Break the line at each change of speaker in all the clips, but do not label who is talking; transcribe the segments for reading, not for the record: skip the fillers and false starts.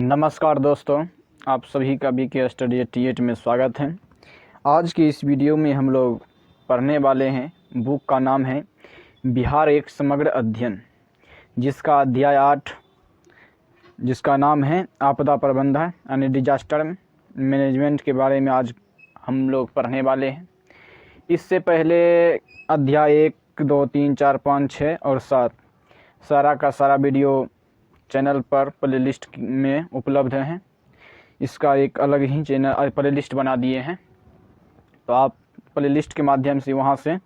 नमस्कार दोस्तों, आप सभी का BK स्टडी T8 में स्वागत है। आज की इस वीडियो में हम लोग पढ़ने वाले हैं, बुक का नाम है बिहार एक समग्र अध्ययन, जिसका अध्याय 8 जिसका नाम है आपदा प्रबंधन यानी डिजास्टर मैनेजमेंट के बारे में आज हम लोग पढ़ने वाले हैं। इससे पहले अध्याय 1, 2, 3, 4, 5, 6 और 7 सारा का सारा वीडियो चैनल पर प्लेलिस्ट में उपलब्ध हैं। इसका एक अलग ही चैनल प्लेलिस्ट बना दिए हैं, तो आप प्लेलिस्ट के माध्यम से वहां से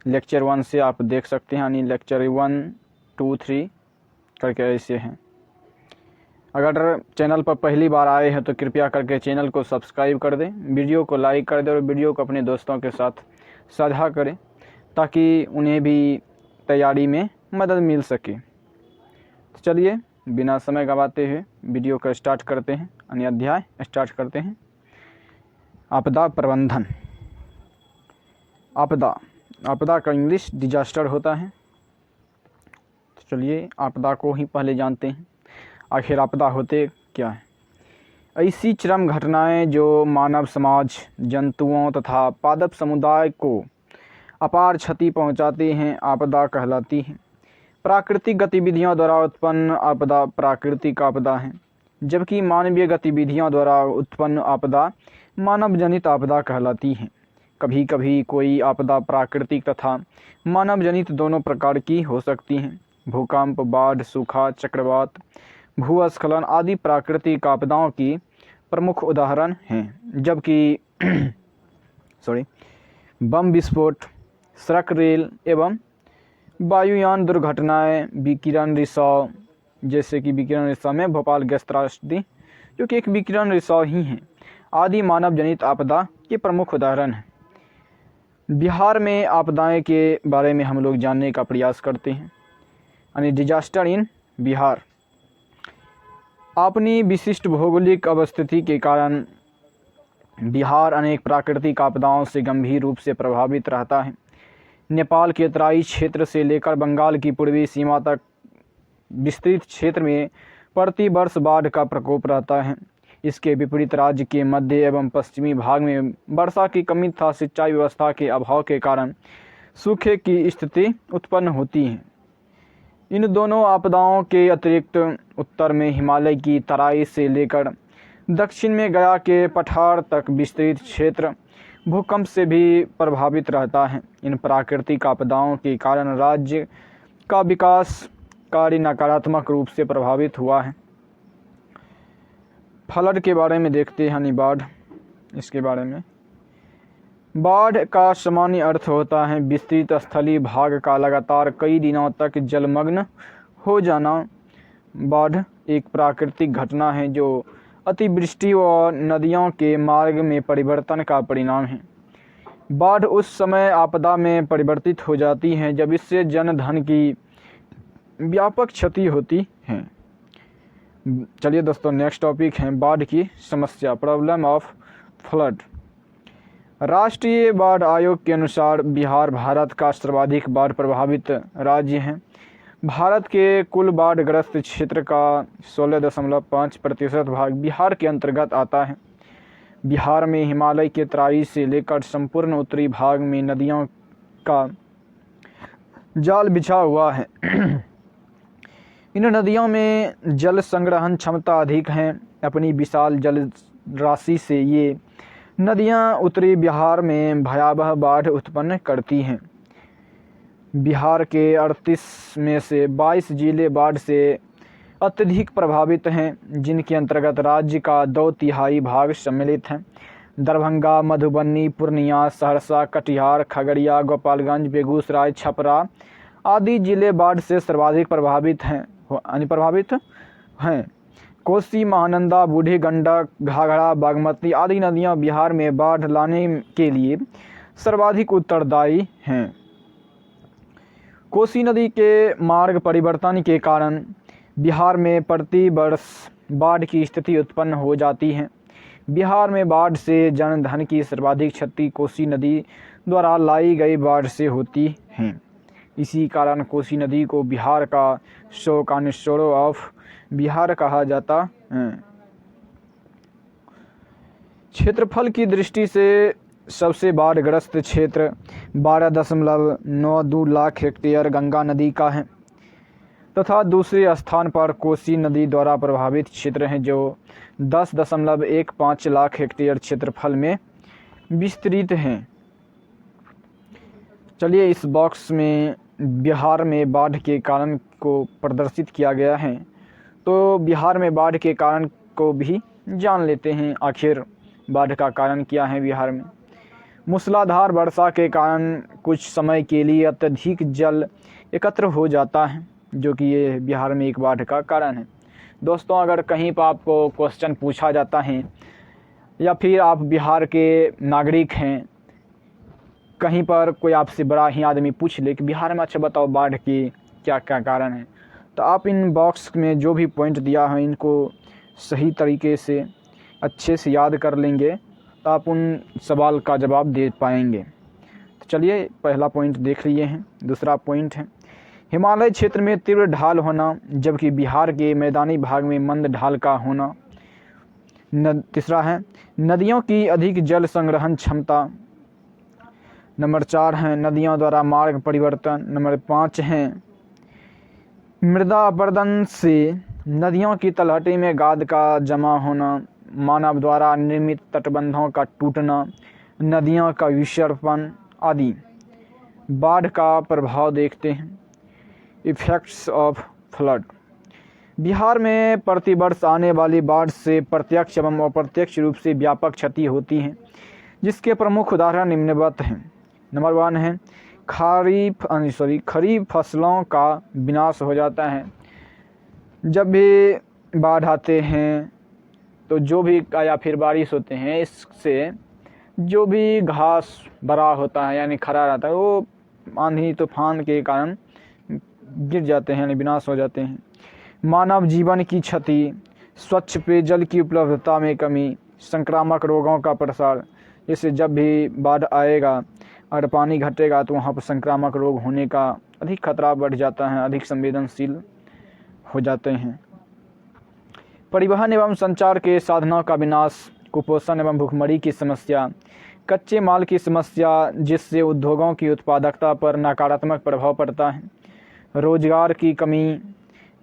लेक्चर 1 से आप देख सकते हैं, यानी लेक्चर 1, 2, 3 करके ऐसे हैं। अगर चैनल पर पहली बार आए हैं तो कृपया करके चैनल को सब्सक्राइब कर दें, वीडियो को लाइक कर दें और वीडियो को अपने दोस्तों के साथ साझा करें ताकि उन्हें भी तैयारी में मदद मिल सके। तो चलिए बिना समय गंवाते हुए वीडियो को स्टार्ट करते हैं, यानी अध्याय स्टार्ट करते हैं। आपदा प्रबंधन। आपदा का इंग्लिश डिजास्टर होता है। तो चलिए आपदा को ही पहले जानते हैं, आखिर आपदा होते क्या है। ऐसी चरम घटनाएं जो मानव समाज, जंतुओं तथा पादप समुदाय को अपार क्षति पहुंचाती हैं, आपदा कहलाती हैं। प्राकृतिक गतिविधियों द्वारा उत्पन्न आपदा प्राकृतिक आपदा है, जबकि मानवीय गतिविधियों द्वारा उत्पन्न आपदा मानव जनित आपदा कहलाती है। कभी कभी कोई आपदा प्राकृतिक तथा मानव जनित दोनों प्रकार की हो सकती हैं। भूकंप, बाढ़, सूखा, चक्रवात, भूस्खलन आदि प्राकृतिक आपदाओं की प्रमुख उदाहरण हैं, जबकि बम विस्फोट, सड़क, रेल एवं वायुयान दुर्घटनाएं, विकिरण रिसाव, जैसे कि विकिरण रिसाव में भोपाल गैस त्रासदी जो कि एक विकिरण रिसाव ही है, आदि मानव जनित आपदा के प्रमुख उदाहरण हैं। बिहार में आपदाएं के बारे में हम लोग जानने का प्रयास करते हैं, यानी डिजास्टर इन बिहार। अपनी विशिष्ट भौगोलिक अवस्थिति के कारण बिहार अनेक प्राकृतिक आपदाओं से गंभीर रूप से प्रभावित रहता है। नेपाल के तराई क्षेत्र से लेकर बंगाल की पूर्वी सीमा तक विस्तृत क्षेत्र में प्रति वर्ष बाढ़ का प्रकोप रहता है। इसके विपरीत राज्य के मध्य एवं पश्चिमी भाग में वर्षा की कमी तथा सिंचाई व्यवस्था के अभाव के कारण सूखे की स्थिति उत्पन्न होती है। इन दोनों आपदाओं के अतिरिक्त उत्तर में हिमालय की तराई से लेकर दक्षिण में गया के पठार तक विस्तृत क्षेत्र भूकंप से भी प्रभावित रहता है। इन प्राकृतिक आपदाओं के कारण राज्य का विकास कार्य नकारात्मक रूप से प्रभावित हुआ है। फ्लड के बारे में देखते हैं, यानी बाढ़। इसके बारे में बाढ़ का सामान्य अर्थ होता है विस्तृत स्थलीय भाग का लगातार कई दिनों तक जलमग्न हो जाना। बाढ़ एक प्राकृतिक घटना है जो अतिवृष्टि और नदियों के मार्ग में परिवर्तन का परिणाम है। बाढ़ उस समय आपदा में परिवर्तित हो जाती है जब इससे जन धन की व्यापक क्षति होती है। चलिए दोस्तों, नेक्स्ट टॉपिक है बाढ़ की समस्या, प्रॉब्लम ऑफ फ्लड। राष्ट्रीय बाढ़ आयोग के अनुसार बिहार भारत का सर्वाधिक बाढ़ प्रभावित राज्य है। भारत के कुल बाढ़ग्रस्त क्षेत्र का 16.5% भाग बिहार के अंतर्गत आता है। बिहार में हिमालय के तराई से लेकर संपूर्ण उत्तरी भाग में नदियों का जाल बिछा हुआ है। इन नदियों में जल संग्रहण क्षमता अधिक है। अपनी विशाल जल राशि से ये नदियां उत्तरी बिहार में भयावह बाढ़ उत्पन्न करती हैं। बिहार के 38 में से 22 जिले बाढ़ से अत्यधिक प्रभावित हैं, जिनके अंतर्गत राज्य का 2/3 भाग सम्मिलित हैं। दरभंगा, मधुबनी, पूर्णिया, सहरसा, कटिहार, खगड़िया, गोपालगंज, बेगूसराय, छपरा आदि जिले बाढ़ से सर्वाधिक प्रभावित हैं। कोसी, महानंदा, बूढ़ी गंडक, घाघरा, बागमती आदि नदियां बिहार में बाढ़ लाने के लिए सर्वाधिक उत्तरदायी हैं। कोसी नदी के मार्ग परिवर्तन के कारण बिहार में प्रति वर्ष बाढ़ की स्थिति उत्पन्न हो जाती है। बिहार में बाढ़ से जन धन की सर्वाधिक क्षति कोसी नदी द्वारा लाई गई बाढ़ से होती है। इसी कारण कोसी नदी को बिहार का शोकानिशोरो ऑफ बिहार कहा जाता है। क्षेत्रफल की दृष्टि से सबसे बाढ़ग्रस्त क्षेत्र 12.92 लाख हेक्टेयर गंगा नदी का है तथा दूसरे स्थान पर कोसी नदी द्वारा प्रभावित क्षेत्र हैं जो 10.15 लाख हेक्टेयर क्षेत्रफल में विस्तृत हैं। चलिए इस बॉक्स में बिहार में बाढ़ के कारण को प्रदर्शित किया गया है, तो बिहार में बाढ़ के कारण को भी जान लेते हैं। आखिर बाढ़ का कारण क्या है बिहार में? मूसलाधार वर्षा के कारण कुछ समय के लिए अत्यधिक जल एकत्र हो जाता है, जो कि ये बिहार में एक बाढ़ का कारण है। दोस्तों, अगर कहीं पर आपको क्वेश्चन पूछा जाता है या फिर आप बिहार के नागरिक हैं, कहीं पर कोई आपसे बड़ा ही आदमी पूछ ले कि बिहार में अच्छा बताओ बाढ़ की क्या क्या कारण है, तो आप इन बॉक्स में जो भी पॉइंट दिया है इनको सही तरीके से अच्छे से याद कर लेंगे तो आप उन सवाल का जवाब दे पाएंगे। तो चलिए पहला पॉइंट देख लिए हैं। दूसरा पॉइंट है हिमालय क्षेत्र में तीव्र ढाल होना जबकि बिहार के मैदानी भाग में मंद ढाल का होना। तीसरा है नदियों की अधिक जल संग्रहण क्षमता। नंबर 4 है नदियों द्वारा मार्ग परिवर्तन। नंबर 5 है मृदा अपरदन से नदियों की तलहटी में गाद का जमा होना, मानव द्वारा निर्मित तटबंधों का टूटना, नदियों का विसर्पण आदि। बाढ़ का प्रभाव देखते हैं। Effects of flood. बिहार में प्रतिवर्ष आने वाली बाढ़ से प्रत्यक्ष एवं अप्रत्यक्ष रूप से व्यापक क्षति होती है, जिसके प्रमुख उदाहरण निम्नवत हैं। नंबर 1 है खरीफ फसलों का विनाश हो जाता है। जब भी बाढ़ आते हैं तो जो भी या फिर बारिश होते हैं, इससे जो भी घास बड़ा होता है यानी खड़ा रहता है वो आंधी तूफान के कारण गिर जाते हैं यानी विनाश हो जाते हैं। मानव जीवन की क्षति, स्वच्छ पेयजल की उपलब्धता में कमी, संक्रामक रोगों का प्रसार। जैसे जब भी बाढ़ आएगा और पानी घटेगा तो वहाँ पर संक्रामक रोग होने का अधिक खतरा बढ़ जाता है, अधिक संवेदनशील हो जाते हैं। परिवहन एवं संचार के साधनों का विनाश, कुपोषण एवं भूखमरी की समस्या, कच्चे माल की समस्या जिससे उद्योगों की उत्पादकता पर नकारात्मक प्रभाव पड़ता है, रोजगार की कमी,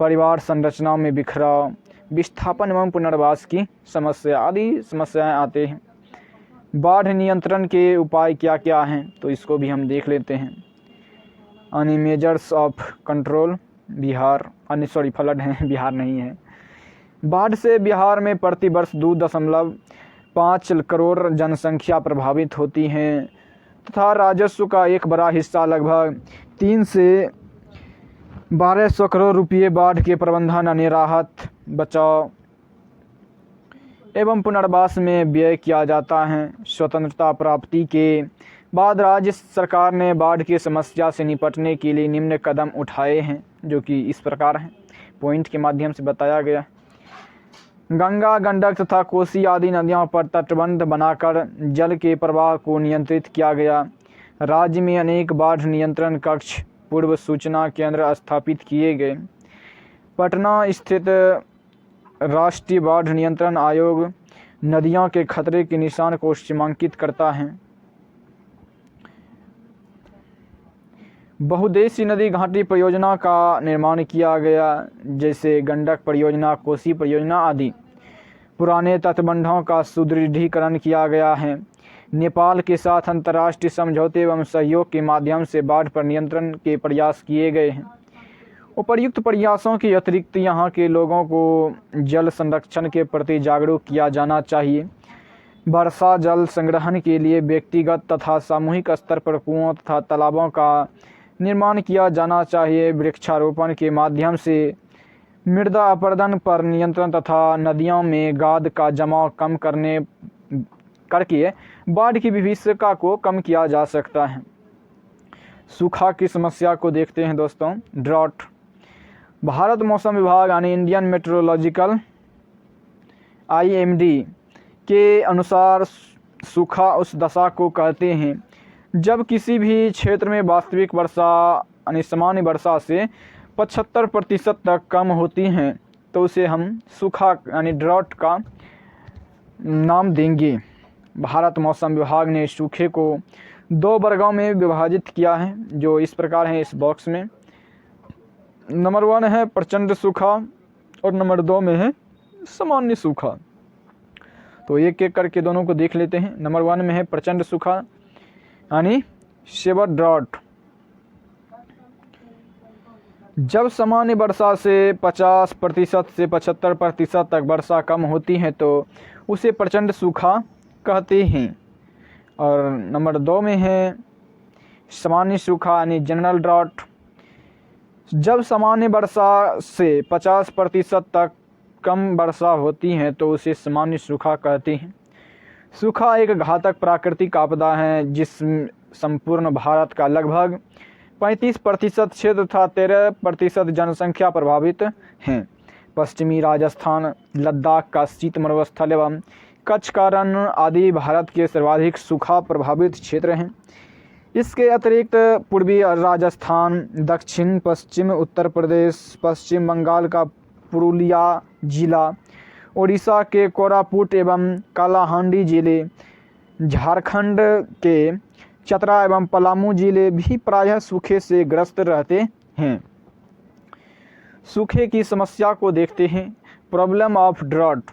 परिवार संरचनाओं में बिखराव, विस्थापन एवं पुनर्वास की समस्या आदि समस्याएं आते हैं। बाढ़ नियंत्रण के उपाय क्या क्या हैं तो इसको भी हम देख लेते हैं। अनि measures of control Bihar flood हैं, बिहार नहीं है। बाढ़ से बिहार में प्रतिवर्ष 2.5 करोड़ जनसंख्या प्रभावित होती है तथा राजस्व का एक बड़ा हिस्सा लगभग 3 से 1200 करोड़ रुपये बाढ़ के प्रबंधन यानी राहत, बचाव एवं पुनर्वास में व्यय किया जाता है। स्वतंत्रता प्राप्ति के बाद राज्य सरकार ने बाढ़ की समस्या से निपटने के लिए निम्न कदम उठाए हैं, जो कि इस प्रकार हैं, पॉइंट के माध्यम से बताया गया। गंगा, गंडक तथा कोसी आदि नदियों पर तटबंध बनाकर जल के प्रवाह को नियंत्रित किया गया। राज्य में अनेक बाढ़ नियंत्रण कक्ष, पूर्व सूचना केंद्र स्थापित किए गए। पटना स्थित राष्ट्रीय बाढ़ नियंत्रण आयोग नदियों के खतरे के निशान को सीमांकित करता है। बहुउद्देशीय नदी घाटी परियोजना का निर्माण किया गया, जैसे गंडक परियोजना, कोसी परियोजना आदि। पुराने तटबंधों का सुदृढ़ीकरण किया गया है। नेपाल के साथ अंतर्राष्ट्रीय समझौते एवं सहयोग के माध्यम से बाढ़ पर नियंत्रण के प्रयास किए गए हैं। उपर्युक्त प्रयासों के अतिरिक्त यहाँ के लोगों को जल संरक्षण के प्रति जागरूक किया जाना चाहिए। वर्षा जल संग्रहण के लिए व्यक्तिगत तथा सामूहिक स्तर पर कुओं तथा तालाबों का निर्माण किया जाना चाहिए। वृक्षारोपण के माध्यम से मृदा अपरदन पर नियंत्रण तथा नदियों में गाद का जमाव कम करके बाढ़ की विभीषिका को कम किया जा सकता है। सूखा की समस्या को देखते हैं दोस्तों। ड्रॉट। भारत मौसम विभाग यानी इंडियन मेट्रोलॉजिकल IMD के अनुसार सूखा उस दशा को कहते हैं जब किसी भी क्षेत्र में वास्तविक वर्षा यानी सामान्य वर्षा से 75% तक कम होती हैं, तो उसे हम सूखा यानी ड्रॉट का नाम देंगे। भारत मौसम विभाग ने सूखे को 2 वर्गों में विभाजित किया है, जो इस प्रकार हैं इस बॉक्स में। नंबर 1 है प्रचंड सूखा और नंबर 2 में है सामान्य सूखा। तो एक एक करके दोनों को देख लेते हैं। नंबर 1 में है प्रचंड सूखा यानी सेवर ड्रॉट। जब सामान्य वर्षा से 50% से 75% तक वर्षा कम होती है तो उसे प्रचंड सूखा कहते हैं। और नंबर 2 में है सामान्य सूखा यानी जनरल ड्रॉट। जब सामान्य वर्षा से 50% तक कम वर्षा होती है तो उसे सामान्य सूखा कहते हैं। सूखा एक घातक प्राकृतिक आपदा है जिस संपूर्ण भारत का लगभग 35% क्षेत्र तथा 13% जनसंख्या प्रभावित हैं। पश्चिमी राजस्थान, लद्दाख का शीत मरुस्थल एवं कच्छ का रण आदि भारत के सर्वाधिक सूखा प्रभावित क्षेत्र हैं। इसके अतिरिक्त पूर्वी राजस्थान, दक्षिण पश्चिम उत्तर प्रदेश, पश्चिम बंगाल का पुरुलिया जिला, ओडिशा के कोरापुट एवं कालाहांडी जिले, झारखंड के चतरा एवं पलामू जिले भी प्रायः सूखे से ग्रस्त रहते हैं। सूखे की समस्या को देखते हैं। Problem of drought.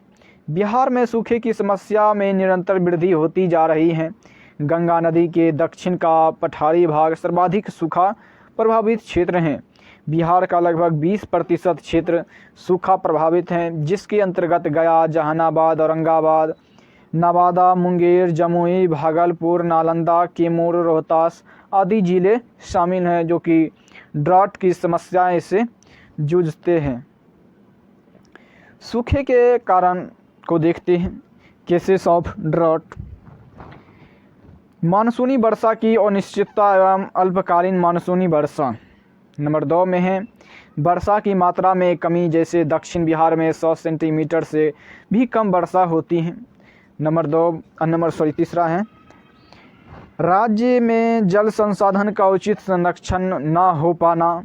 बिहार में सूखे की समस्या में निरंतर वृद्धि होती जा रही है। गंगा नदी के दक्षिण का पठारी भाग सर्वाधिक सूखा प्रभावित क्षेत्र हैं। बिहार का लगभग 20% क्षेत्र सूखा प्रभावित हैं, जिसके अंतर्गत गया, जहानाबाद, औरंगाबाद, नवादा, मुंगेर, जमुई, भागलपुर, नालंदा, कैमूर, रोहतास आदि जिले शामिल हैं, जो कि ड्रॉट की समस्याएं से जूझते हैं। सूखे के कारण को देखते हैं। Cases of drought. मानसूनी वर्षा की अनिश्चितता एवं अल्पकालीन मानसूनी वर्षा। नंबर 2 में है वर्षा की मात्रा में कमी, जैसे दक्षिण बिहार में 100 सेंटीमीटर से भी कम वर्षा होती है। तीसरा है राज्य में जल संसाधन का उचित संरक्षण न हो पाना,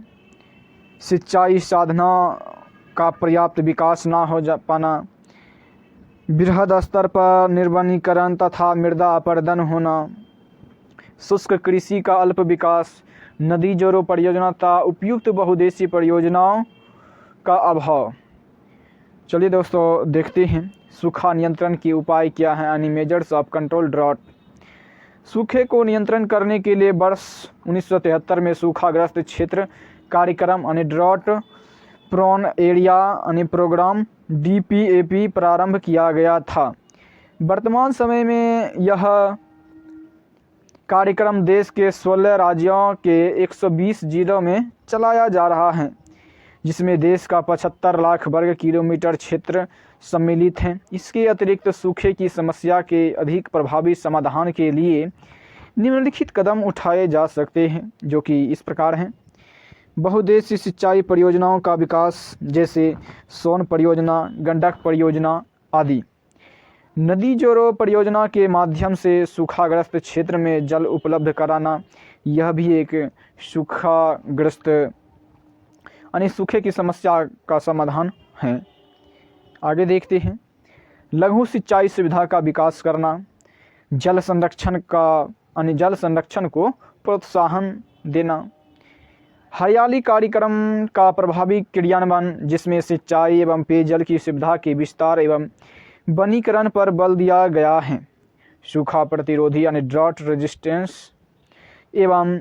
सिंचाई साधना का पर्याप्त विकास न हो पाना, बृहद स्तर पर निर्वनीकरण तथा मृदा अपरदन होना, शुष्क कृषि का अल्प विकास, नदी जोड़ों परियोजना तथा उपयुक्त बहुउद्देशीय परियोजनाओं का अभाव। चलिए दोस्तों देखते हैं सूखा नियंत्रण के उपाय क्या हैं, यानी मेजर्स ऑफ कंट्रोल ड्रॉट। सूखे को नियंत्रण करने के लिए वर्ष 1973 में सूखाग्रस्त क्षेत्र कार्यक्रम यानी ड्रॉट प्रोन एरिया यानी प्रोग्राम DPAP प्रारंभ किया गया था। वर्तमान समय में यह कार्यक्रम देश के 16 राज्यों के 120 जिलों में चलाया जा रहा है, जिसमें देश का 75 लाख वर्ग किलोमीटर क्षेत्र सम्मिलित हैं। इसके अतिरिक्त सूखे की समस्या के अधिक प्रभावी समाधान के लिए निम्नलिखित कदम उठाए जा सकते हैं, जो कि इस प्रकार हैं। बहुउद्देशीय सिंचाई परियोजनाओं का विकास, जैसे सोन परियोजना, गंडक परियोजना आदि। नदी जोड़ों परियोजना के माध्यम से सूखाग्रस्त क्षेत्र में जल उपलब्ध कराना, यह भी एक सूखाग्रस्त यानी सूखे की समस्या का समाधान है। आगे देखते हैं लघु सिंचाई सुविधा का विकास करना, जल संरक्षण को प्रोत्साहन देना, हरियाली कार्यक्रम का प्रभावी क्रियान्वयन, जिसमें सिंचाई एवं पेयजल की सुविधा के विस्तार एवं वनीकरण पर बल दिया गया है, सूखा प्रतिरोधी यानी ड्रॉट रेजिस्टेंस एवं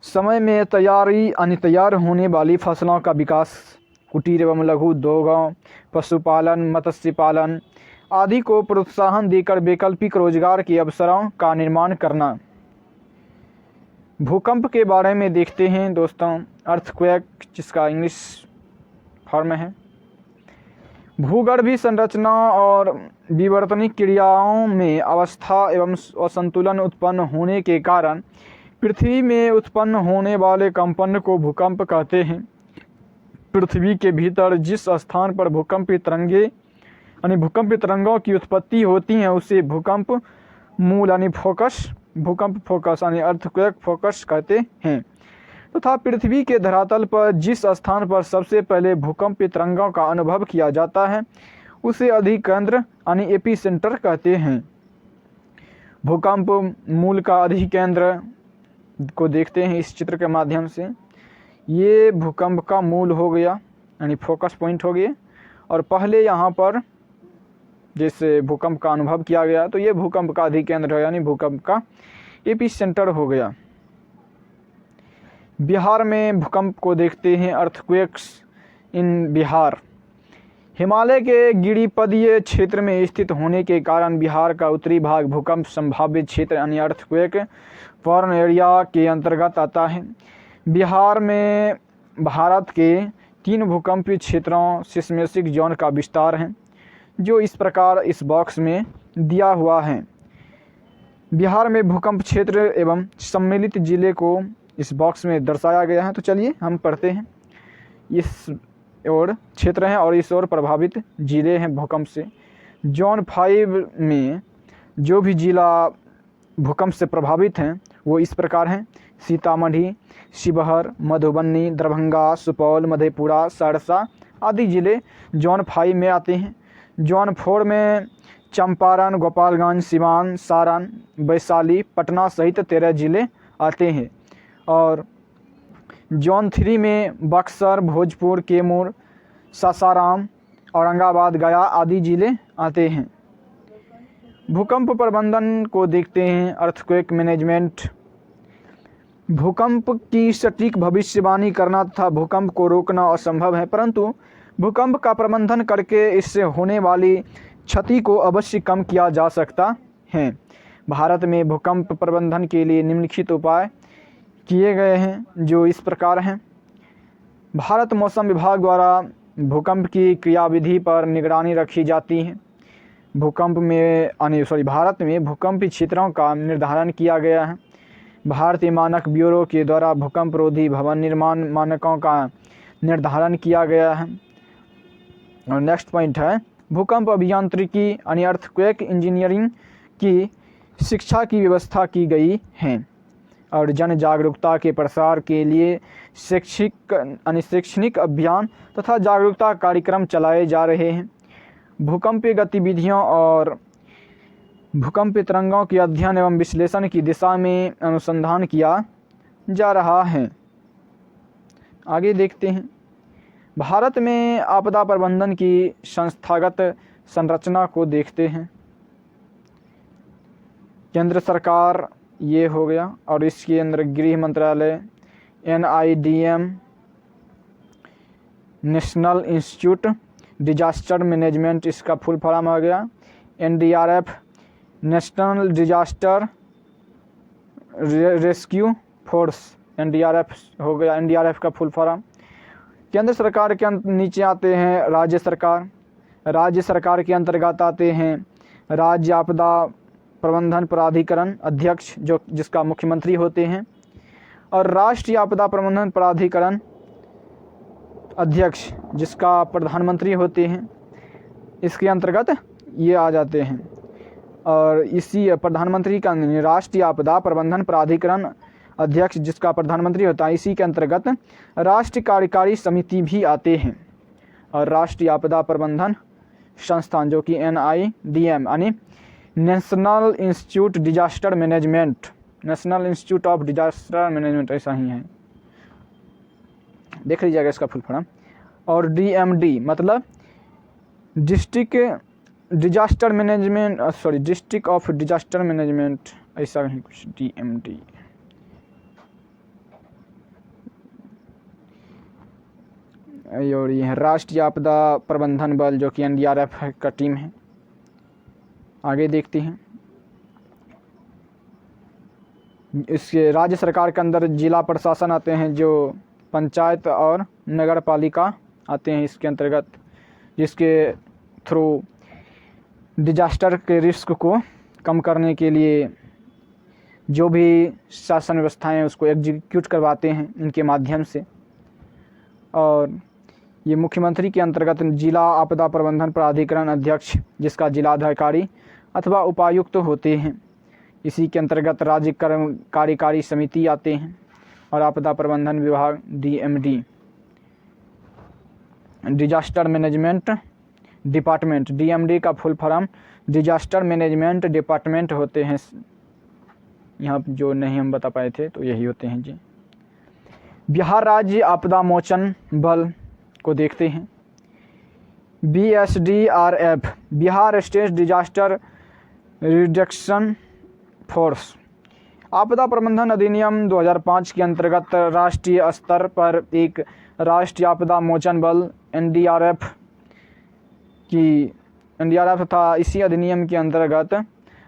समय में तैयार होने वाली फसलों का विकास, कुटीर एवं लघु उद्योगों, पशुपालन, मत्स्य पालन आदि को प्रोत्साहन देकर वैकल्पिक रोजगार के अवसरों का निर्माण करना। भूकंप के बारे में देखते हैं दोस्तों। अर्थक्वेक, जिसका इंग्लिश फॉर्म है। भूगर्भीय संरचना और विवर्तनिक क्रियाओं में अवस्था एवं असंतुलन उत्पन्न होने के कारण पृथ्वी में उत्पन्न होने वाले कंपन को भूकंप कहते हैं। पृथ्वी के भीतर जिस स्थान पर भूकंपीय तरंगों की उत्पत्ति होती है उसे भूकंप मूल यानी भूकंप फोकस यानी अर्थक्वेक फोकस कहते हैं। तथा पृथ्वी के धरातल पर जिस स्थान पर सबसे पहले भूकंपीय तरंगों का अनुभव किया जाता है उसे अधिकेंद्र यानी एपी सेंटर कहते हैं। भूकंप मूल का अधिकेंद्र को देखते हैं इस चित्र के माध्यम से। ये भूकंप का मूल हो गया यानी फोकस पॉइंट हो गया, और पहले यहाँ पर जैसे भूकंप का अनुभव किया गया तो ये भूकंप का अधिकेंद्र है यानी भूकंप का एपी सेंटर हो गया। बिहार में भूकंप को देखते हैं, अर्थक्वेक्स इन बिहार। हिमालय के गिरिपदीय क्षेत्र में स्थित होने के कारण बिहार का उत्तरी भाग भूकंप संभावित क्षेत्र यानी अर्थक्वेक प्रोन एरिया के अंतर्गत आता है। बिहार में भारत के 3 भूकंपीय क्षेत्रों सिस्मिक जोन का विस्तार है, जो इस प्रकार इस बॉक्स में दिया हुआ है। बिहार में भूकंप क्षेत्र एवं सम्मिलित जिले को इस बॉक्स में दर्शाया गया है। तो चलिए हम पढ़ते हैं। इस ओर क्षेत्र हैं और इस ओर प्रभावित जिले हैं भूकंप से। जोन 5 में जो भी जिला भूकंप से प्रभावित हैं वो इस प्रकार हैं: सीतामढ़ी, शिवहर, मधुबनी, दरभंगा, सुपौल, मधेपुरा, सहरसा आदि जिले जोन 5 में आते हैं। जोन 4 में चंपारण, गोपालगंज, सिवान, सारण, वैशाली, पटना सहित 13 जिले आते हैं। और जोन 3 में बक्सर, भोजपुर, कैमूर, सासाराम, औरंगाबाद, गया आदि जिले आते हैं। भूकंप प्रबंधन को देखते हैं, अर्थक्वेक मैनेजमेंट। भूकंप की सटीक भविष्यवाणी करना तथा भूकंप को रोकना असंभव है, परंतु भूकंप का प्रबंधन करके इससे होने वाली क्षति को अवश्य कम किया जा सकता है। भारत में भूकंप प्रबंधन के लिए निम्नलिखित उपाय किए गए हैं, जो इस प्रकार हैं। भारत मौसम विभाग द्वारा भूकंप की क्रियाविधि पर निगरानी रखी जाती है। भारत में भूकंपीय क्षेत्रों का निर्धारण किया गया है। भारतीय मानक ब्यूरो के द्वारा भूकंप रोधी भवन निर्माण मानकों का निर्धारण किया गया है। और नेक्स्ट पॉइंट है, भूकंप अभियांत्रिकी यानी अर्थक्वेक इंजीनियरिंग की शिक्षा की व्यवस्था की गई है। और जन जागरूकता के प्रसार के लिए शैक्षणिक अभियान तथा जागरूकता कार्यक्रम चलाए जा रहे हैं। भूकंपीय गतिविधियों और भूकंपीय तरंगों के अध्ययन एवं विश्लेषण की दिशा में अनुसंधान किया जा रहा है। आगे देखते हैं, भारत में आपदा प्रबंधन की संस्थागत संरचना को देखते हैं। केंद्र सरकार ये हो गया, और इसके अंदर गृह मंत्रालय, NIDM national institute disaster management इसका फुल फॉर्म आ गया, NDRF national disaster rescue force NDRF हो गया, NDRF का फुल फॉर्म। केंद्र सरकार के नीचे आते हैं राज्य सरकार। राज्य सरकार के अंतर्गत आते हैं राज्य आपदा प्रबंधन प्राधिकरण अध्यक्ष, जो जिसका मुख्यमंत्री होते हैं, और राष्ट्रीय आपदा प्रबंधन प्राधिकरण अध्यक्ष जिसका प्रधानमंत्री होते हैं। इसके अंतर्गत ये आ जाते हैं। और इसी प्रधानमंत्री का राष्ट्रीय आपदा प्रबंधन प्राधिकरण अध्यक्ष जिसका प्रधानमंत्री होता है, इसी के अंतर्गत राष्ट्रीय कार्यकारी समिति भी आते हैं। और राष्ट्रीय आपदा प्रबंधन संस्थान जो कि NIDM यानी national institute disaster management, national institute of disaster management ऐसा ही है, देख लीजिएगा इसका फुल फॉर्म। और DMD मतलब district disaster management, district of disaster management, ऐसा ही कुछ DMD। और ये है राष्ट्रीय आपदा प्रबंधन बल जो कि NDRF का टीम है। आगे देखते हैं, इसके राज्य सरकार के अंदर जिला प्रशासन आते हैं, जो पंचायत और नगर पालिका आते हैं इसके अंतर्गत, जिसके थ्रू डिजास्टर के रिस्क को कम करने के लिए जो भी शासन व्यवस्थाएं हैं उसको एग्जीक्यूट करवाते हैं इनके माध्यम से। और ये मुख्यमंत्री के अंतर्गत जिला आपदा प्रबंधन प्राधिकरण अध्यक्ष जिसका जिलाधिकारी अथवा उपायुक्त होते हैं, इसी के अंतर्गत राज्य कार्यकारी समिति आते हैं। और आपदा प्रबंधन विभाग DMD disaster management department, DMD का full form disaster management department होते हैं। यहाँ जो नहीं हम बता पाए थे तो यही होते हैं जी। बिहार राज्य आपदा मोचन बल को देखते हैं। BSDRF, Bihar state disaster reduction force. आपदा प्रबंधन अधिनियम 2005 के अंतर्गत राष्ट्रीय स्तर पर एक राष्ट्रीय आपदा मोचन बल NDRF था। इसी अधिनियम के अंतर्गत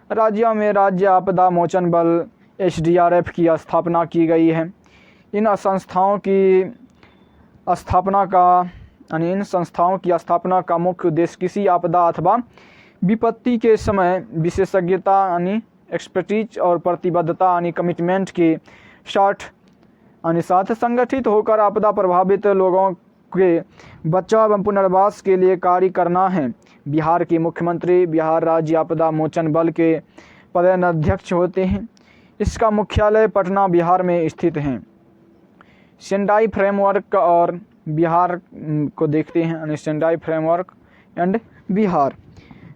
राज्यों में राज्य आपदा मोचन बल SDRF की स्थापना की गई है। इन संस्थाओं की स्थापना का मुख्य उद्देश्य किसी आपदा अथवा विपत्ति के समय विशेषज्ञता एक्सपर्टीज और प्रतिबद्धता कमिटमेंट के साथ संगठित होकर आपदा प्रभावित लोगों के बचाव एवं पुनर्वास के लिए कार्य करना है। बिहार के मुख्यमंत्री बिहार राज्य आपदा मोचन बल के पदाध्यक्ष होते हैं। इसका मुख्यालय पटना बिहार में स्थित है। सेंडाई फ्रेमवर्क और बिहार को देखते हैं। Sendai framework and Bihar.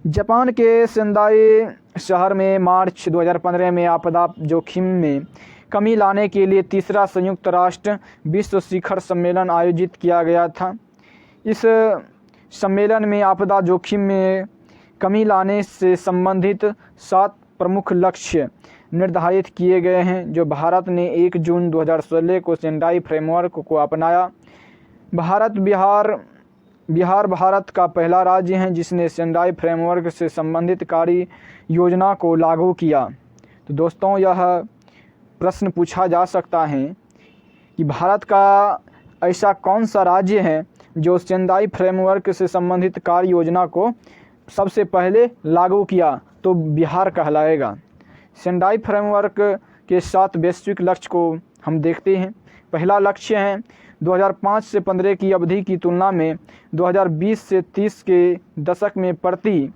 Japan के सेंदाई शहर में मार्च 2015 में आपदा जोखिम में कमी लाने के लिए तीसरा संयुक्त राष्ट्र विश्व शिखर सम्मेलन आयोजित किया गया था। इस सम्मेलन में आपदा जोखिम में कमी लाने से संबंधित 7 प्रमुख लक्ष्य निर्धारित किए गए हैं, जो भारत ने 1 जून 2016 को सेंडाई फ्रेमवर्क को अपनाया। बिहार भारत का पहला राज्य है जिसने सेंडाई फ्रेमवर्क से संबंधित कार्य योजना को लागू किया। तो दोस्तों, यह प्रश्न पूछा जा सकता है कि भारत का ऐसा कौन सा राज्य है जो सेंडाई फ्रेमवर्क से संबंधित कार्य योजना को सबसे पहले लागू किया, तो बिहार कहलाएगा। सेंडाई फ्रेमवर्क के 7 वैश्विक लक्ष्य को हम देखते हैं। पहला लक्ष्य है 2005 से 15 की अवधि की तुलना में 2020 से 30 के दशक में प्रति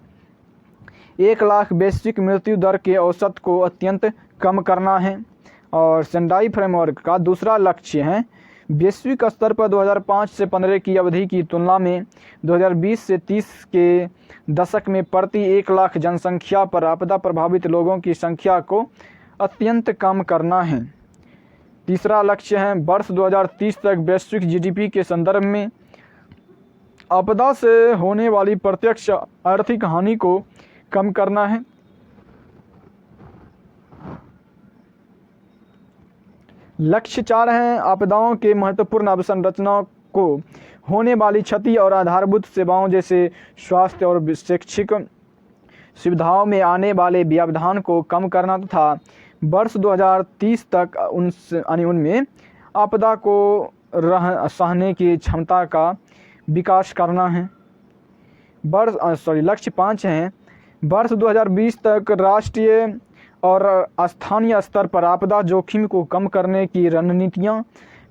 1 लाख वैश्विक मृत्यु दर के औसत को अत्यंत कम करना है। और सेंडाई फ्रेमवर्क का दूसरा लक्ष्य है वैश्विक स्तर पर 2005 से 15 की अवधि की तुलना में 2020 से 30 के दशक में प्रति 1 लाख जनसंख्या पर आपदा प्रभावित लोगों की संख्या को अत्यंत कम करना है। तीसरा लक्ष्य है वर्ष 2030 तक वैश्विक GDP के संदर्भ में आपदा से होने वाली प्रत्यक्ष आर्थिक हानि को कम करना है। लक्ष्य 4 है आपदाओं के महत्वपूर्ण अवसंरचना को होने वाली क्षति और आधारभूत सेवाओं जैसे स्वास्थ्य और शैक्षिक सुविधाओं में आने वाले व्यवधान को कम करना तथा वर्ष 2030 तक उनमें आपदा को सहने की क्षमता का विकास करना है। लक्ष्य 5 है वर्ष 2020 तक राष्ट्रीय और स्थानीय स्तर पर आपदा जोखिम को कम करने की रणनीतियां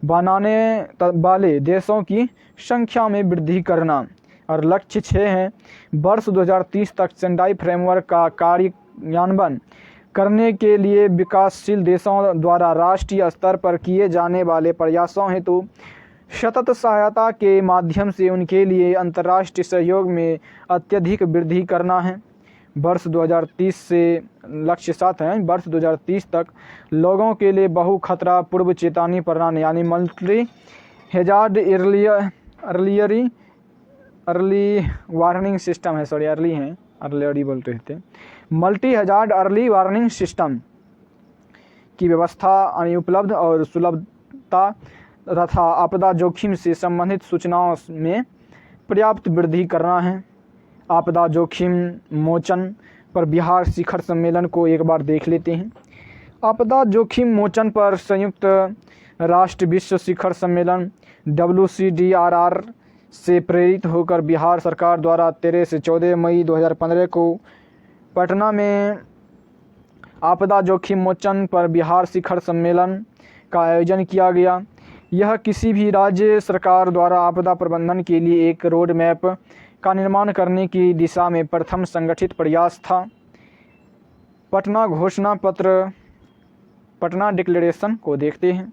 बनाने वाले देशों की संख्या में वृद्धि करना। और लक्ष्य 6 है वर्ष 2030 तक सेंडाई फ्रेमवर्क का कार्यान्वयन करने के लिए विकासशील देशों द्वारा राष्ट्रीय स्तर पर किए जाने वाले प्रयासों हेतु सतत सहायता के माध्यम से उनके लिए अंतर्राष्ट्रीय सहयोग में अत्यधिक वृद्धि करना है। वर्ष 2030 से लक्ष्य 7 है वर्ष 2030 तक लोगों के लिए बहु खतरा पूर्व चेतावनी प्रणाली यानी multi hazard early warning system है, अर्ली बोलते थे, multi hazard early warning system की व्यवस्था उपलब्ध और सुलभता तथा आपदा जोखिम से संबंधित सूचनाओं में पर्याप्त वृद्धि करना है। आपदा जोखिम मोचन पर बिहार शिखर सम्मेलन को एक बार देख लेते हैं। आपदा जोखिम मोचन पर संयुक्त राष्ट्र विश्व शिखर सम्मेलन WCDRR से प्रेरित होकर बिहार सरकार द्वारा 13 से 14 मई 2015 को पटना में आपदा जोखिम मोचन पर बिहार शिखर सम्मेलन का आयोजन किया गया। यह किसी भी राज्य सरकार द्वारा आपदा प्रबंधन के लिए एक रोड मैप का निर्माण करने की दिशा में प्रथम संगठित प्रयास था। पटना घोषणा पत्र, पटना डिक्लेरेशन को देखते हैं।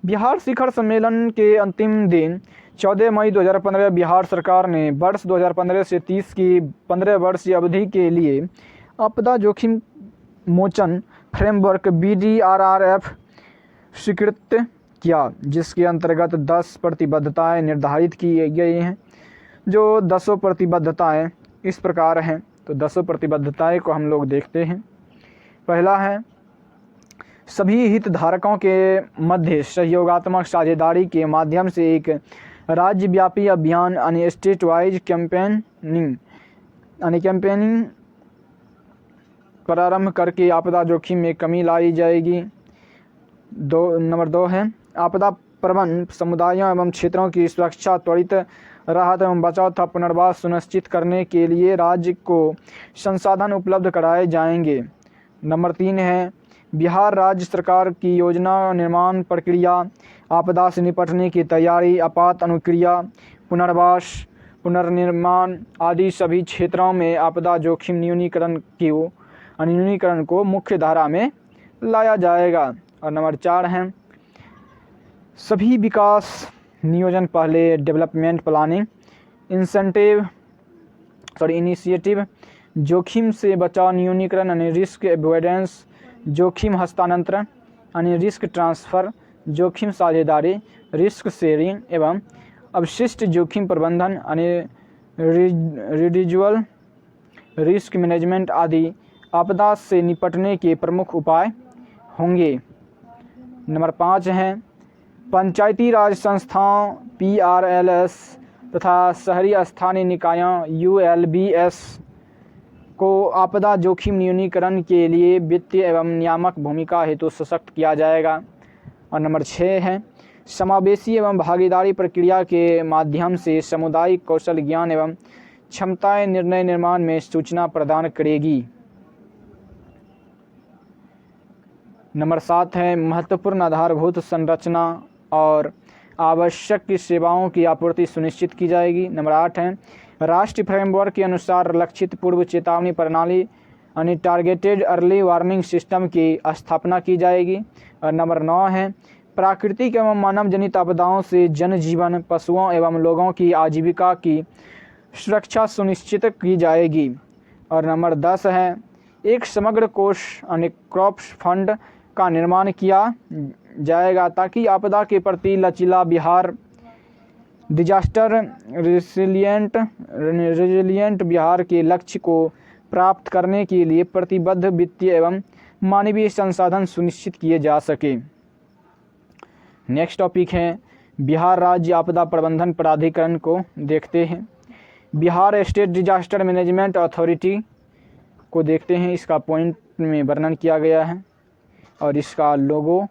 बिहार शिखर सम्मेलन के अंतिम दिन 14 मई 2015 बिहार सरकार ने वर्ष 2015 से 30 की 15 वर्षीय अवधि के लिए आपदा जोखिम मोचन फ्रेमवर्क BDRRF स्वीकृत किया, जिसके अंतर्गत 10 प्रतिबद्धताएँ निर्धारित की गई हैं। जो 10 प्रतिबद्धताएँ इस प्रकार हैं, तो 10 प्रतिबद्धताएँ को हम लोग देखते हैं। पहला है, सभी हितधारकों के मध्य सहयोगात्मक साझेदारी के माध्यम से एक राज्यव्यापी अभियान यानी स्टेट वाइज कैंपेनिंग प्रारंभ करके आपदा जोखिम में कमी लाई जाएगी। नंबर 2 है, आपदा प्रबंधन समुदायों एवं क्षेत्रों की सुरक्षा, त्वरित राहत एवं बचाव तथा पुनर्वास सुनिश्चित करने के लिए राज्य को संसाधन उपलब्ध कराए जाएंगे। नंबर 3 है, बिहार राज्य सरकार की योजना निर्माण प्रक्रिया, आपदा से निपटने की तैयारी, आपात अनुक्रिया, पुनर्वास, पुनर्निर्माण आदि सभी क्षेत्रों में आपदा जोखिम न्यूनीकरण को मुख्य धारा में लाया जाएगा। और नंबर 4 है, सभी विकास नियोजन पहले डेवलपमेंट प्लानिंग इनिशिएटिव, जोखिम से बचाव न्यूनीकरण यानी रिस्क एवॉइडेंस, जोखिम हस्तांतरण यानी रिस्क ट्रांसफ़र, जोखिम साझेदारी रिस्क शेयरिंग एवं अवशिष्ट जोखिम प्रबंधन यानी रिजिडुअल रिस्क मैनेजमेंट आदि आपदा से निपटने के प्रमुख उपाय होंगे। नंबर 5 है, पंचायती राज संस्थाओं PRLS तथा शहरी स्थानीय निकायों ULBS को आपदा जोखिम न्यूनीकरण के लिए वित्तीय एवं नियामक भूमिका हेतु सशक्त किया जाएगा। और नंबर 6 है, समावेशी एवं भागीदारी प्रक्रिया के माध्यम से सामुदायिक कौशल ज्ञान एवं क्षमताएं निर्णय निर्माण में सूचना प्रदान करेगी। नंबर 7 है, महत्वपूर्ण आधारभूत संरचना और आवश्यक सेवाओं की आपूर्ति सुनिश्चित की जाएगी। नंबर 8 है, राष्ट्रीय फ्रेमवर्क के अनुसार लक्षित पूर्व चेतावनी प्रणाली यानी टारगेटेड अर्ली वार्निंग सिस्टम की स्थापना की जाएगी। और नंबर 9 है, प्राकृतिक एवं मानव जनित आपदाओं से जनजीवन, पशुओं एवं लोगों की आजीविका की सुरक्षा सुनिश्चित की जाएगी। और नंबर 10 है, एक समग्र कोष यानी क्रॉप्स फंड का निर्माण किया जाएगा ताकि आपदा के प्रति लचीला बिहार, डिजास्टर रेजिलिएंट बिहार के लक्ष्य को प्राप्त करने के लिए प्रतिबद्ध वित्तीय एवं मानवीय संसाधन सुनिश्चित किए जा सके। नेक्स्ट टॉपिक है, बिहार राज्य आपदा प्रबंधन प्राधिकरण को देखते हैं। Bihar state disaster management authority को देखते हैं। इसका पॉइंट में वर्णन किया गया है और इसका लोगो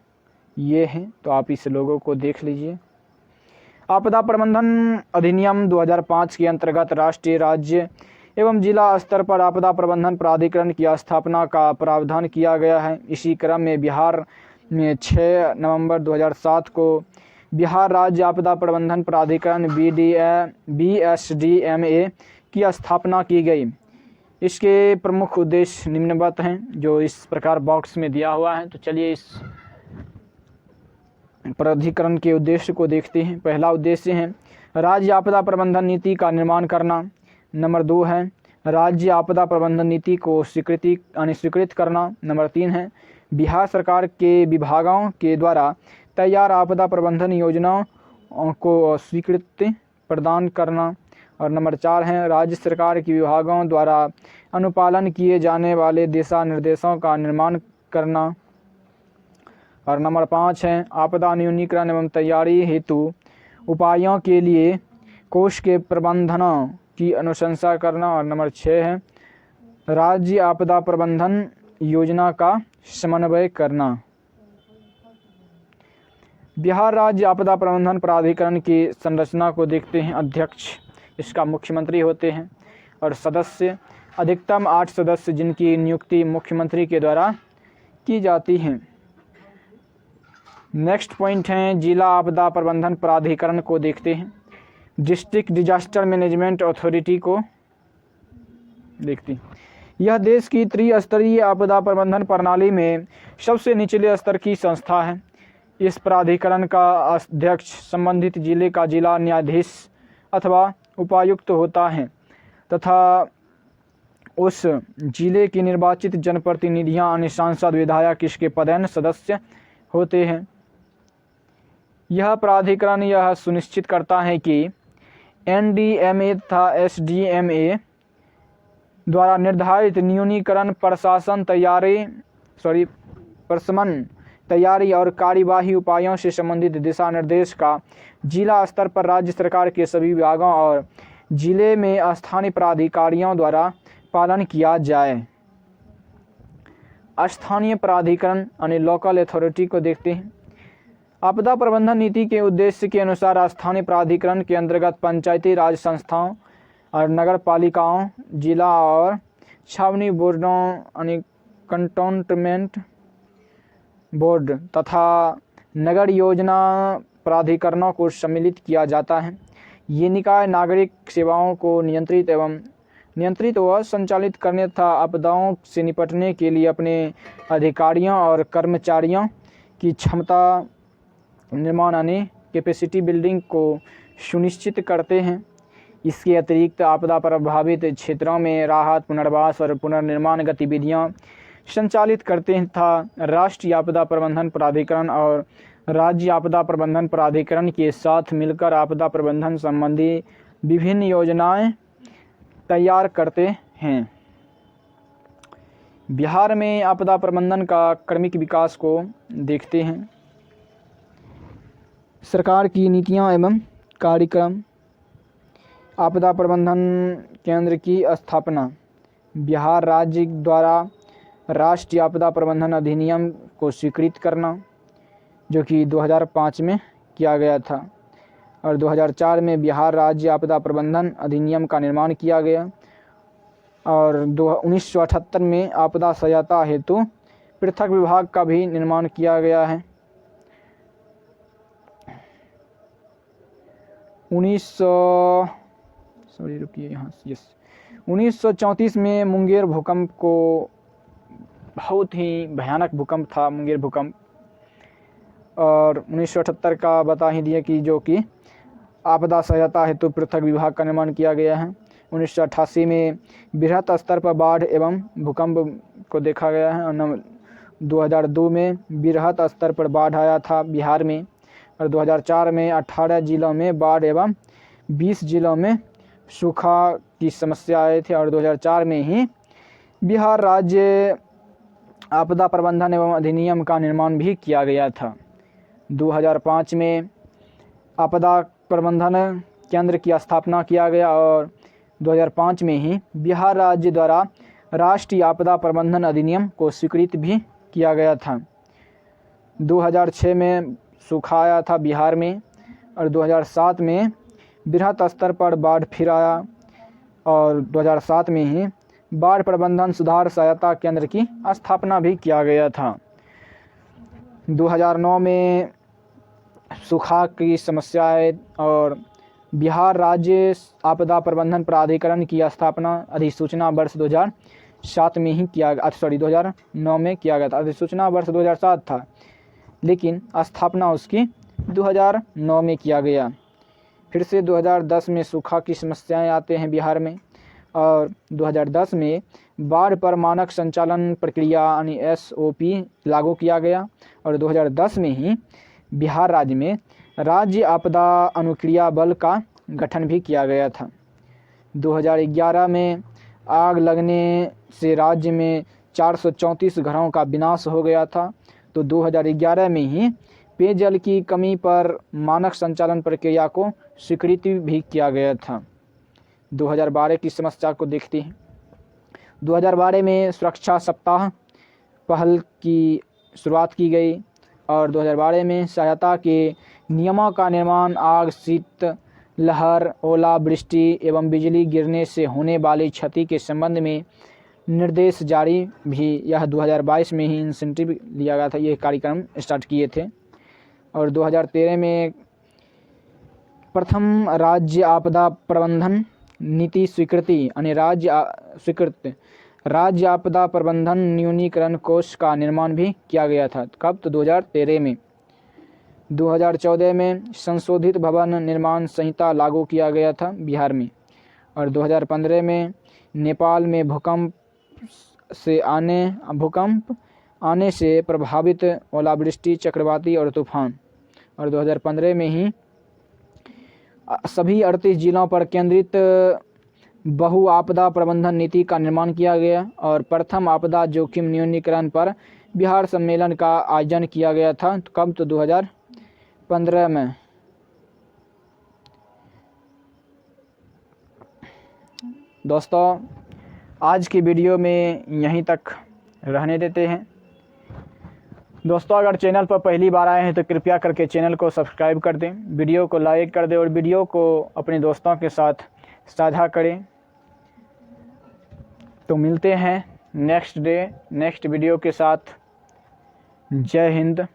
ये है, तो आप इस लोगो को देख लीजिए। आपदा प्रबंधन अधिनियम 2005 के अंतर्गत राष्ट्रीय, राज्य एवं जिला स्तर पर आपदा प्रबंधन प्राधिकरण की स्थापना का प्रावधान किया गया है। इसी क्रम में बिहार में 6 नवंबर 2007 को बिहार राज्य आपदा प्रबंधन प्राधिकरण BSDMA की स्थापना की गई। इसके प्रमुख उद्देश्य निम्नवत हैं, जो इस प्रकार बॉक्स में दिया हुआ है। तो चलिए इस प्राधिकरण के उद्देश्य को देखते हैं। पहला उद्देश्य है राज्य आपदा प्रबंधन नीति का निर्माण करना। नंबर 2 है राज्य आपदा प्रबंधन नीति को स्वीकृत करना। नंबर 3 है बिहार सरकार के विभागों के द्वारा तैयार आपदा प्रबंधन योजनाओं को स्वीकृति प्रदान करना। और नंबर 4 है राज्य सरकार के विभागों द्वारा अनुपालन किए जाने वाले दिशा निर्देशों का निर्माण करना। और नंबर 5 है आपदा न्यूनीकरण एवं तैयारी हेतु उपायों के लिए कोष के प्रबंधनों की अनुशंसा करना। और नंबर 6 है राज्य आपदा प्रबंधन योजना का समन्वय करना। बिहार राज्य आपदा प्रबंधन प्राधिकरण की संरचना को देखते हैं। अध्यक्ष इसका मुख्यमंत्री होते हैं और सदस्य अधिकतम 8 सदस्य जिनकी नियुक्ति मुख्यमंत्री के द्वारा की जाती है। नेक्स्ट पॉइंट है जिला आपदा प्रबंधन प्राधिकरण को देखते हैं। डिस्ट्रिक्ट डिजास्टर मैनेजमेंट अथॉरिटी को देखते हैं। यह देश की त्रिस्तरीय आपदा प्रबंधन प्रणाली में सबसे निचले स्तर की संस्था है। इस प्राधिकरण का अध्यक्ष संबंधित जिले का जिला न्यायाधीश अथवा उपायुक्त होता है तथा उस जिले की निर्वाचित जनप्रतिनिधियां यानी सांसद विधायक इसके पदेन सदस्य होते हैं। यह प्राधिकरण यह सुनिश्चित करता है कि एनडीएमए तथा एसडीएमए द्वारा निर्धारित न्यूनीकरण प्रशमन तैयारी और कार्यवाही उपायों से संबंधित दिशा निर्देश का जिला स्तर पर राज्य सरकार के सभी विभागों और जिले में स्थानीय प्राधिकारियों द्वारा पालन किया जाए। स्थानीय प्राधिकरण यानी लोकल अथॉरिटी को देखते हैं। आपदा प्रबंधन नीति के उद्देश्य के अनुसार स्थानीय प्राधिकरण के अंतर्गत पंचायती राज संस्थाओं और नगर पालिकाओं, जिला और छावनी बोर्डों यानी कंटोनमेंट बोर्ड तथा नगर योजना प्राधिकरणों को सम्मिलित किया जाता है। ये निकाय नागरिक सेवाओं को नियंत्रित व संचालित करने तथा आपदाओं से निपटने के लिए अपने अधिकारियों और कर्मचारियों की क्षमता निर्माण यानी कैपेसिटी बिल्डिंग को सुनिश्चित करते हैं। इसके अतिरिक्त आपदा प्रभावित क्षेत्रों में राहत, पुनर्वास और पुनर्निर्माण गतिविधियां संचालित करते हैं तथा राष्ट्रीय आपदा प्रबंधन प्राधिकरण और राज्य आपदा प्रबंधन प्राधिकरण के साथ मिलकर आपदा प्रबंधन संबंधी विभिन्न योजनाएं तैयार करते हैं। बिहार में आपदा प्रबंधन का क्रमिक विकास को देखते हैं। सरकार की नीतियां एवं कार्यक्रम। आपदा प्रबंधन केंद्र की स्थापना। बिहार राज्य द्वारा राष्ट्रीय आपदा प्रबंधन अधिनियम को स्वीकृत करना, जो कि 2005 में किया गया था, और 2004 में बिहार राज्य आपदा प्रबंधन अधिनियम का निर्माण किया गया और 1978 में आपदा सहायता हेतु पृथक विभाग का भी निर्माण किया गया है। 1934 में मुंगेर भूकंप को बहुत ही भयानक भूकंप था मुंगेर भूकंप, और 1978 का बता ही दिया कि जो कि आपदा सहायता हेतु पृथक विभाग का निर्माण किया गया है। 1988 में बृहत स्तर पर बाढ़ एवं भूकंप को देखा गया है और 2002 में बृहत स्तर पर बाढ़ आया था बिहार में, और 2004 में 18 जिलों में बाढ़ एवं 20 जिलों में सूखा की समस्या आए थे, और 2004 में ही बिहार राज्य आपदा प्रबंधन एवं अधिनियम का निर्माण भी किया गया था। 2005 में आपदा प्रबंधन केंद्र की स्थापना किया गया और 2005 में ही बिहार राज्य द्वारा राष्ट्रीय आपदा प्रबंधन अधिनियम को स्वीकृत भी किया गया था। 2006 में सूखा आया था बिहार में, और 2007 में बृहत स्तर पर बाढ़ फिर आया, और 2007 में ही बाढ़ प्रबंधन सुधार सहायता केंद्र की स्थापना भी किया गया था। 2009 में सूखा की समस्याएं और बिहार राज्य आपदा प्रबंधन प्राधिकरण की स्थापना अधिसूचना वर्ष 2007 में ही 2009 में किया गया था। अधिसूचना वर्ष 2007 था, लेकिन स्थापना उसकी 2009 में किया गया। फिर से 2010 में सूखा की समस्याएं आते हैं बिहार में, और 2010 में बाढ़ पर मानक संचालन प्रक्रिया यानी SOP लागू किया गया, और 2010 में ही बिहार राज्य में राज्य आपदा अनुक्रिया बल का गठन भी किया गया था। 2011 में आग लगने से राज्य में 434 घरों का विनाश हो गया था, तो 2011 में ही पेयजल की कमी पर मानक संचालन प्रक्रिया को स्वीकृति भी किया गया था। 2012 की समस्या को देखते हैं। 2012 में सुरक्षा सप्ताह पहल की शुरुआत की गई, और 2012 में सहायता के नियमों का निर्माण आग, शीत लहर, ओलावृष्टि एवं बिजली गिरने से होने वाली क्षति के संबंध में निर्देश जारी भी यह 2022 में ही इंसेंटिव लिया गया था। ये कार्यक्रम स्टार्ट किए थे, और 2013 में प्रथम राज्य आपदा प्रबंधन नीति स्वीकृति यानी राज्य आपदा प्रबंधन न्यूनीकरण कोष का निर्माण भी किया गया था। कब? तो 2013 में। 2014 में संशोधित भवन निर्माण संहिता लागू किया गया था बिहार में। और 2015 में नेपाल में भूकंप आने से प्रभावित ओलावृष्टि, चक्रवाती और तूफान। और 2015 में ही सभी 38 जिलों पर केंद्रित बहु आपदा प्रबंधन नीति का निर्माण किया गया। और प्रथम आपदा जोखिम न्यूनीकरण पर बिहार सम्मेलन का आयोजन किया गया था। तो कब? तो 2015 में। दोस्तों, आज की वीडियो में यहीं तक रहने देते हैं। दोस्तों, अगर चैनल पर पहली बार आए हैं तो कृपया करके चैनल को सब्सक्राइब कर दें, वीडियो को लाइक कर दें और वीडियो को अपने दोस्तों के साथ साझा करें। तो मिलते हैं नेक्स्ट वीडियो के साथ। जय हिंद।